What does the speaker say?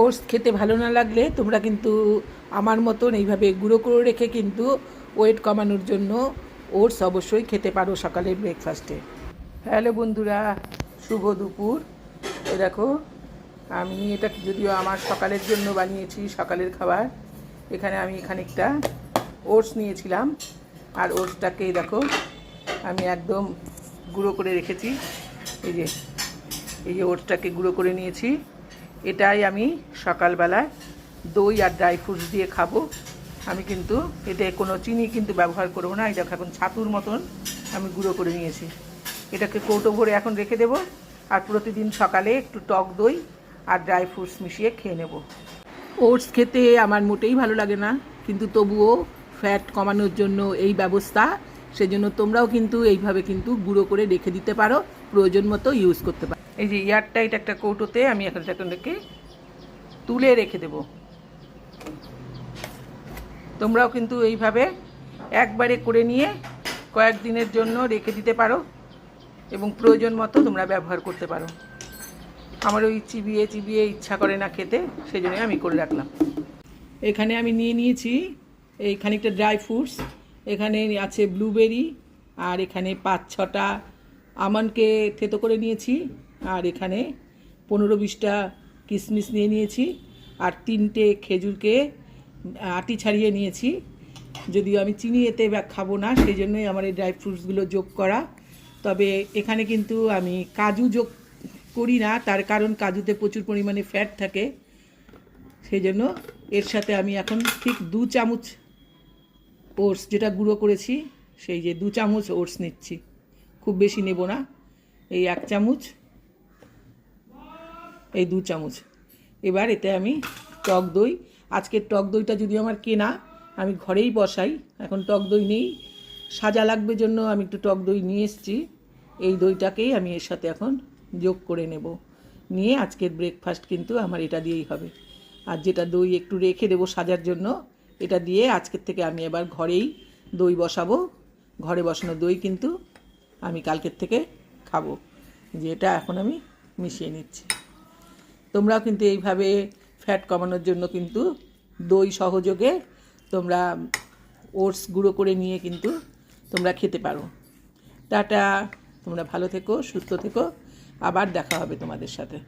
Oats খেতে ভালো না লাগলে তোমরা কিন্তু আমার মতন এইভাবে গুঁড়ো করে রেখে কিন্তু ওয়েট কমানোর জন্য ওটস অবশ্যই খেতে পারো সকালের ব্রেকফাস্টে। হ্যালো বন্ধুরা, শুভ দুপুর। এ দেখো, আমি এটা যদিও আমার সকালের জন্য বানিয়েছি, সকালের খাবার। এখানে আমি খানিকটা ওটস নিয়েছিলাম, আর ওটসটাকে দেখো আমি একদম গুঁড়ো করে রেখেছি। এই যে ওটসটাকে গুঁড়ো করে নিয়েছি। এটাই আমি সকালবেলায় দই আর ড্রাই ফ্রুটস দিয়ে খাবো। আমি কিন্তু এতে কোনো চিনি কিন্তু ব্যবহার করবো না। এটা এখন ছাতুর মতন আমি গুঁড়ো করে নিয়েছি। এটাকে কৌটো ভরে এখন রেখে দেবো, আর প্রতিদিন সকালে একটু টক দই আর ড্রাই ফ্রুটস মিশিয়ে খেয়ে নেব। ওটস খেতে আমার মোটেই ভালো লাগে না, কিন্তু তবুও ফ্যাট কমানোর জন্য এই ব্যবস্থা। সেজন্য তোমরাও কিন্তু এইভাবে কিন্তু গুঁড়ো করে রেখে দিতে পারো, প্রয়োজন মতো ইউজ করতে পারো। এই যে এয়ারটাইট একটা কৌটোতে আমি এখন এটাকে তুলে রেখে দেব। তোমরাও কিন্তু এইভাবে একবারে করে নিয়ে কয়েকদিনের জন্য রেখে দিতে পারো এবং প্রয়োজন মতো তোমরা ব্যবহার করতে পারো। আমার ওই চিবিয়ে ইচ্ছা করে না খেতে, সেই জন্যই আমি করে রাখলাম। এখানে আমি নিয়ে নিয়েছি এই খানিকটা ড্রাই ফ্রুটস। এখানে আছে ব্লুবেরি, আর এখানে 5-6টা আমন্ডকে থেতো করে নিয়েছি, আর এখানে 15-20টা কিশমিশ নিয়ে নিয়েছি, আর 3টে খেজুরকে আটি ছাড়িয়ে নিয়েছি। যদিও আমি চিনি এতে খাবো না, সেই জন্যই আমার এই ড্রাই ফ্রুটসগুলো যোগ করা। তবে এখানে কিন্তু আমি কাজু যোগ করি না, তার কারণ কাজুতে প্রচুর পরিমাণে ফ্যাট থাকে। সেই জন্য এর সাথে আমি এখন ঠিক 2 চামচ ওটস, যেটা গুঁড়ো করেছি, সেই যে 2 চামচ ওটস নিচ্ছি। খুব বেশি নেব না, এই 1 চামচ, এই 2 চামচ। এবার এতে আমি টক দই, আজকের টক দইটা যদি আমার কেনা, আমি ঘরেই বসাই, এখন টক দই নেই, সাজা লাগবে জন্য আমি একটু টক দই নিয়ে এসেছি। এই দইটাকেই আমি এর সাথে এখন যোগ করে নেব। নিয়ে আজকের ব্রেকফাস্ট কিন্তু আমার এটা দিয়েই হবে। আর যেটা দই একটু রেখে দেবো সাজার জন্য, এটা দিয়ে আজকের থেকে আমি এবার ঘরেই দই বসাবো। ঘরে বসানো দই কিন্তু আমি কালকের থেকে খাবো। যে এটা এখন আমি মিশিয়ে নিচ্ছি। তোমরাও কিন্তু এইভাবে ফ্যাট কমানোর জন্য কিন্তু দই সহযোগে তোমরা ওটস গুঁড়ো করে নিয়ে কিন্তু তোমরা খেতে পারো। টাটা, তোমরা ভালো থেকো, সুস্থ থেকো, আবার দেখা হবে তোমাদের সাথে।